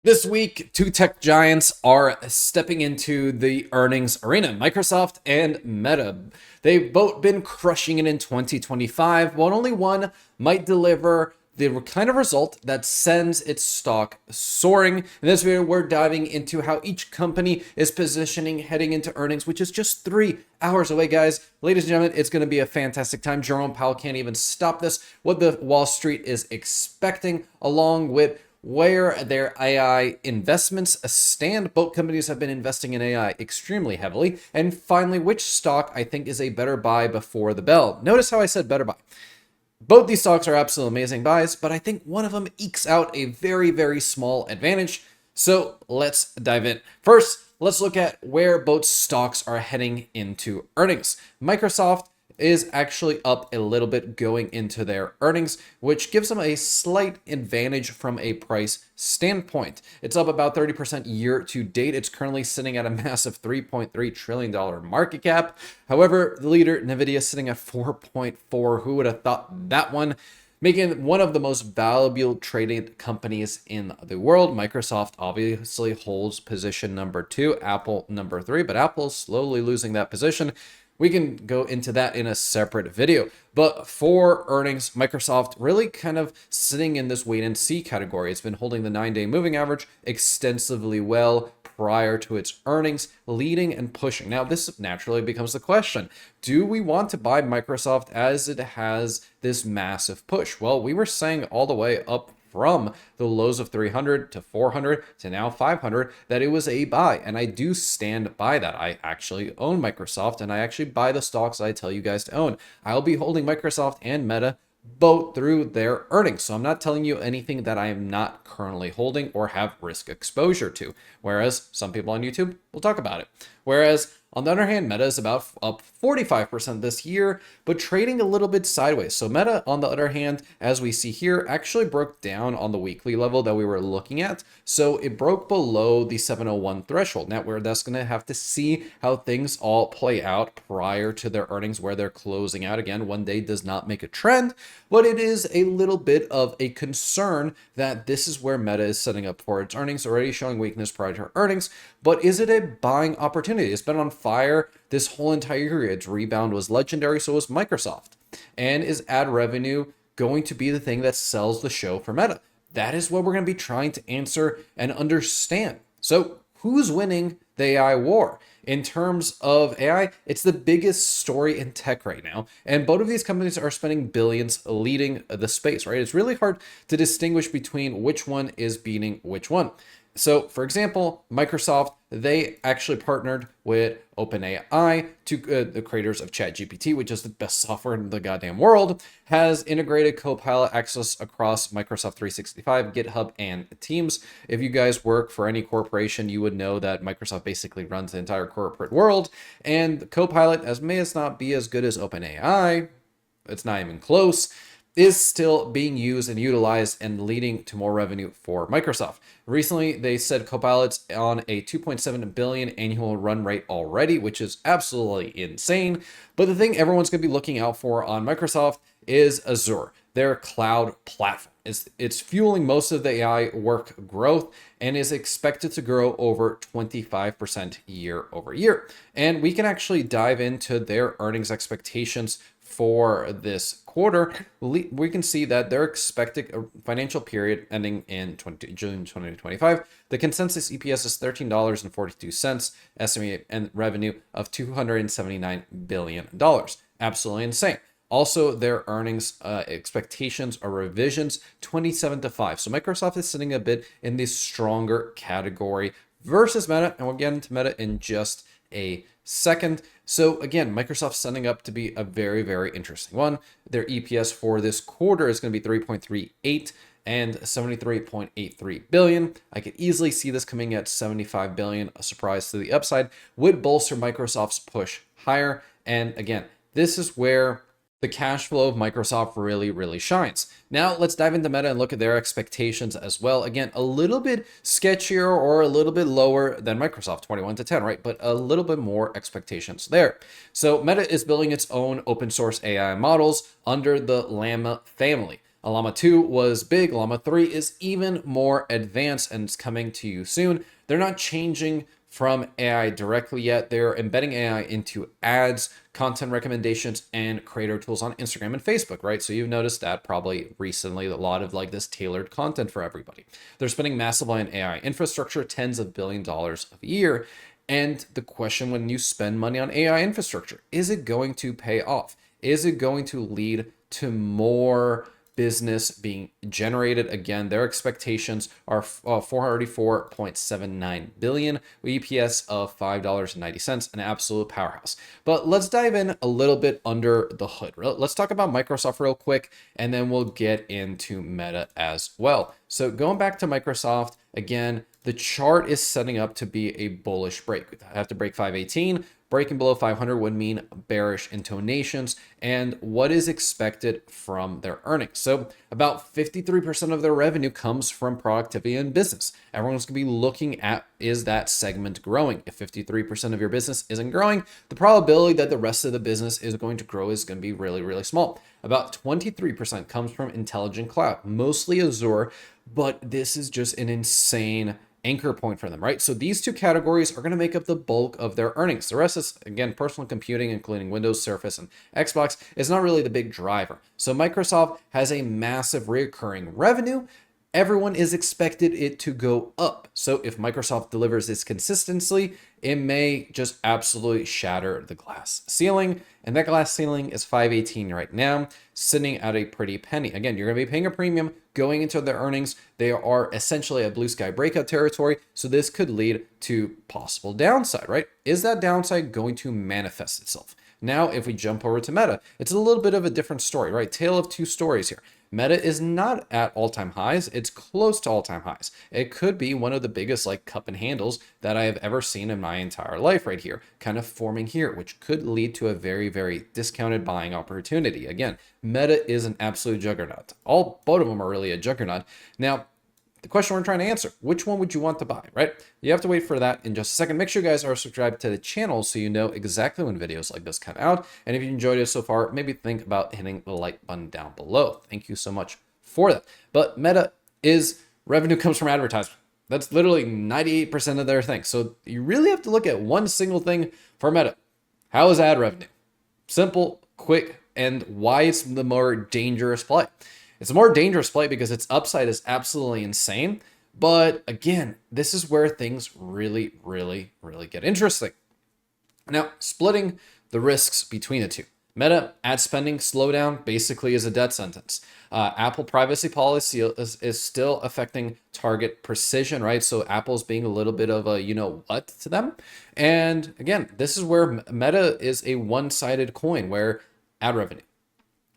This week, two tech giants are stepping into the earnings arena, Microsoft and Meta. They've both been crushing it in 2025, while only one might deliver the kind of result that sends its stock soaring. In this video, we're diving into how each company is positioning heading into earnings, which is just 3 hours away, guys. Ladies and gentlemen, it's going to be a fantastic time. Jerome Powell can't even stop this. What the Wall Street is expecting, along with where their AI investments stand. Both companies have been investing in AI extremely heavily. And finally, which stock I think is a better buy before the bell. Notice how I said better buy. Both these stocks are absolutely amazing buys, but I think one of them ekes out a very, very small advantage. So let's dive in. First, let's look at where both stocks are heading into earnings. Microsoft is actually up a little bit going into their earnings, which gives them a slight advantage from a price standpoint. It's up about 30% year to date. It's currently sitting at a massive $3.3 trillion market cap. However, the leader, Nvidia, is sitting at 4.4. Who would have thought that one? Making one of the most valuable traded companies in the world. Microsoft obviously holds position number 2, Apple number 3, but Apple's slowly losing that position. We can go into that in a separate video. But for earnings, Microsoft really kind of sitting in this wait and see category. It's been holding the 9-day moving average extensively well prior to its earnings, leading and pushing. Now, this naturally becomes the question. Do we want to buy Microsoft as it has this massive push? Well, we were saying all the way up from the lows of 300 to 400 to now 500 that it was a buy, and I do stand by that. I actually own Microsoft, and I actually buy the stocks I tell you guys to own. I'll be holding Microsoft and Meta both through their earnings, so I'm not telling you anything that I am not currently holding or have risk exposure to, whereas some people on YouTube will talk about it. Whereas on the other hand, Meta is about up 45% this year, but trading a little bit sideways. So Meta, on the other hand, as we see here, actually broke down on the weekly level that we were looking at. So it broke below the 701 threshold. Now we're just going to have to see how things all play out prior to their earnings, where they're closing out. Again, one day does not make a trend, but it is a little bit of a concern that this is where Meta is setting up for its earnings, already showing weakness prior to earnings. But is it a buying opportunity? It's been on fire this whole entire year. Its rebound was legendary, so was Microsoft. And is ad revenue going to be the thing that sells the show for Meta? That is what we're going to be trying to answer and understand. So who's winning the AI war? In terms of AI, it's the biggest story in tech right now. And both of these companies are spending billions leading the space, right? It's really hard to distinguish between which one is beating which one. So, for example, Microsoft, they actually partnered with OpenAI, to the creators of ChatGPT, which is the best software in the goddamn world, has integrated Copilot access across Microsoft 365, GitHub, and Teams. If you guys work for any corporation, you would know that Microsoft basically runs the entire corporate world, and Copilot, as may as not be as good as OpenAI, it's not even close, is still being used and utilized and leading to more revenue for Microsoft. Recently, they said Copilot's on a 2.7 billion annual run rate already, which is absolutely insane. But the thing everyone's going to be looking out for on Microsoft is Azure, their cloud platform. It's fueling most of the AI work growth and is expected to grow over 25% year over year. And we can actually dive into their earnings expectations for this quarter. We can see that they're expecting a financial period ending in June 2025. The consensus EPS is $13.42, estimated and revenue of $279 billion. Absolutely insane. Also, their earnings expectations are revisions 27-5. So Microsoft is sitting a bit in the stronger category versus Meta, and we'll get into Meta in just a second. So again, Microsoft's setting up to be a very, very interesting one. Their EPS for this quarter is going to be 3.38 and 73.83 billion. I could easily see this coming at 75 billion, a surprise to the upside, would bolster Microsoft's push higher. And again, this is where the cash flow of Microsoft really, really shines. Now let's dive into Meta and look at their expectations as well. Again, a little bit sketchier or a little bit lower than Microsoft, 21 to 10, right? But a little bit more expectations there. So Meta is building its own open source AI models under the LLaMA family. LLaMA 2 was big. LLaMA 3 is even more advanced and it's coming to you soon. They're not changing from AI directly yet. They're embedding AI into ads, content recommendations, and creator tools on Instagram and Facebook, right? So you've noticed that probably recently, a lot of like this tailored content for everybody. They're spending massively on AI infrastructure, tens of billions of dollars a year. And the question, when you spend money on AI infrastructure, is it going to pay off? Is it going to lead to more business being generated? Again, their expectations are 484.79 billion, with EPS of $5.90, an absolute powerhouse. But let's dive in a little bit under the hood. Let's talk about Microsoft real quick, and then we'll get into Meta as well. So going back to Microsoft, again, the chart is setting up to be a bullish break. We have to break 518. Breaking below 500 would mean bearish intonations and what is expected from their earnings. So about 53% of their revenue comes from productivity and business. Everyone's going to be looking at, is that segment growing? If 53% of your business isn't growing, the probability that the rest of the business is going to grow is going to be really, really small. About 23% comes from intelligent cloud, mostly Azure, but this is just an insane anchor point for them, right? So these two categories are going to make up the bulk of their earnings. The rest is, again, personal computing, including Windows, Surface, and Xbox, is not really the big driver. So Microsoft has a massive recurring revenue. Everyone is expected it to go up. So if Microsoft delivers this consistently, it may just absolutely shatter the glass ceiling. And that glass ceiling is 518 right now, sitting at a pretty penny. Again, you're going to be paying a premium going into their earnings. They are essentially a blue sky breakout territory. So this could lead to possible downside, right? Is that downside going to manifest itself? Now, if we jump over to Meta, it's a little bit of a different story, right? Tale of two stories here. Meta is not at all-time highs. It's close to all-time highs. It could be one of the biggest like cup and handles that I have ever seen in my entire life right here, kind of forming here, which could lead to a very, very discounted buying opportunity. Again, Meta is an absolute juggernaut. Both of them are really a juggernaut. Now, the question we're trying to answer, which one would you want to buy, right? You have to wait for that in just a second. Make sure you guys are subscribed to the channel so you know exactly when videos like this come out. And if you enjoyed it so far, maybe think about hitting the like button down below. Thank you so much for that. But Meta is revenue comes from advertisement. That's literally 98% of their thing. So you really have to look at one single thing for Meta. How is ad revenue? Simple, quick, and why it's the more dangerous play. It's a more dangerous play because its upside is absolutely insane. But again, this is where things really, really, really get interesting. Now, splitting the risks between the two. Meta ad spending slowdown basically is a death sentence. Apple privacy policy is still affecting target precision, right? So Apple's being a little bit of a you-know-what to them. And again, this is where Meta is a one-sided coin where ad revenue.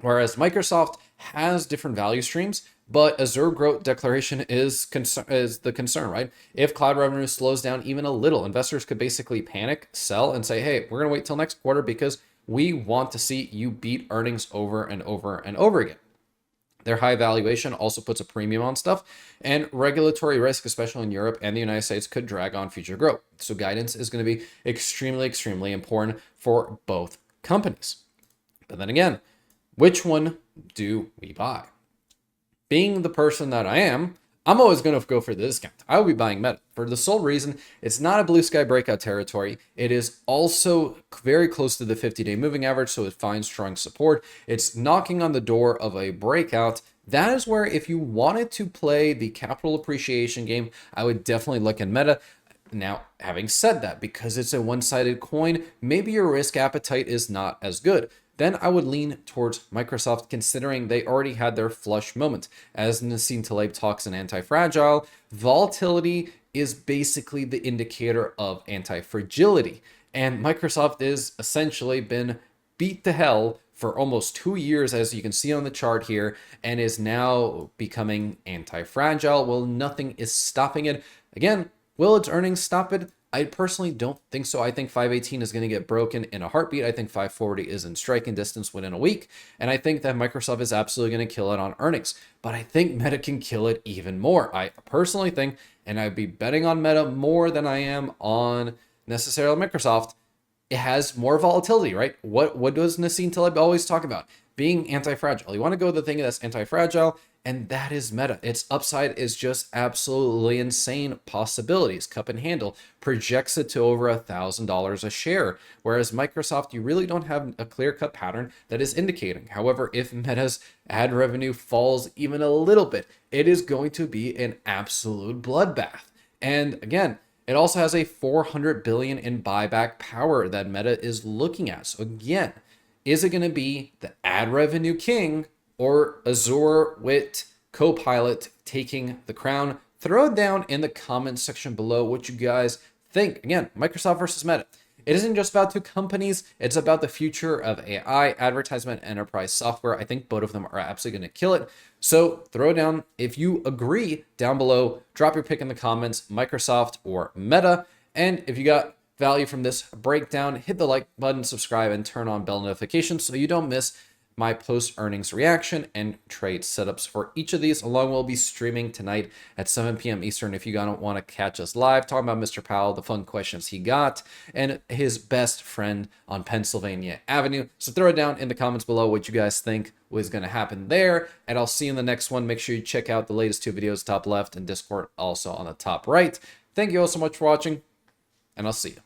Whereas Microsoft has different value streams, but Azure growth declaration is the concern, right? If cloud revenue slows down even a little, investors could basically panic, sell, and say, hey, we're going to wait till next quarter because we want to see you beat earnings over and over and over again. Their high valuation also puts a premium on stuff, and regulatory risk, especially in Europe and the United States, could drag on future growth. So guidance is going to be extremely, extremely important for both companies. But then again, which one do we buy? Being the person that I am, I'm always going to go for the discount. I will be buying Meta for the sole reason it's not a blue sky breakout territory. It is also very close to the 50-day moving average, so it finds strong support. It's knocking on the door of a breakout. That is where, if you wanted to play the capital appreciation game, I would definitely look at Meta. Now, having said that, because it's a one-sided coin, maybe your risk appetite is not as good. Then I would lean towards Microsoft, considering they already had their flush moment. As Nassim Taleb talks in Anti-Fragile, volatility is basically the indicator of anti-fragility. And Microsoft has essentially been beat to hell for almost 2 years, as you can see on the chart here, and is now becoming anti-fragile. Well, nothing is stopping it. Again, will its earnings stop it? I personally don't think so. I think 518 is going to get broken in a heartbeat. I think 540 is in striking distance within a week. And I think that Microsoft is absolutely going to kill it on earnings. But I think Meta can kill it even more. I personally think, and I'd be betting on Meta more than I am on necessarily Microsoft, it has more volatility, right? What does Nassim Taleb always talk about? being anti-fragile. You want to go with the thing that's anti-fragile, and that is Meta. Its upside is just absolutely insane possibilities. Cup and Handle projects it to over $1,000 a share, whereas Microsoft, you really don't have a clear-cut pattern that is indicating. However, if Meta's ad revenue falls even a little bit, it is going to be an absolute bloodbath. And again, it also has a 400 billion in buyback power that Meta is looking at. So again, is it going to be the ad revenue king or Azure with Copilot taking the crown? Throw it down in the comments section below what you guys think. Again, Microsoft versus Meta. It isn't just about two companies. It's about the future of AI, advertisement, enterprise software. I think both of them are absolutely going to kill it. So throw down if you agree down below. Drop your pick in the comments, Microsoft or Meta. And if you got value from this breakdown, hit the like button, subscribe, and turn on bell notifications so you don't miss my post-earnings reaction and trade setups for each of these. Along, we'll be streaming tonight at 7 p.m. Eastern if you don't want to catch us live, talking about Mr. Powell, the fun questions he got, and his best friend on Pennsylvania Avenue. So throw it down in the comments below what you guys think was going to happen there, and I'll see you in the next one. Make sure you check out the latest two videos, top left, and Discord also on the top right. Thank you all so much for watching, and I'll see you.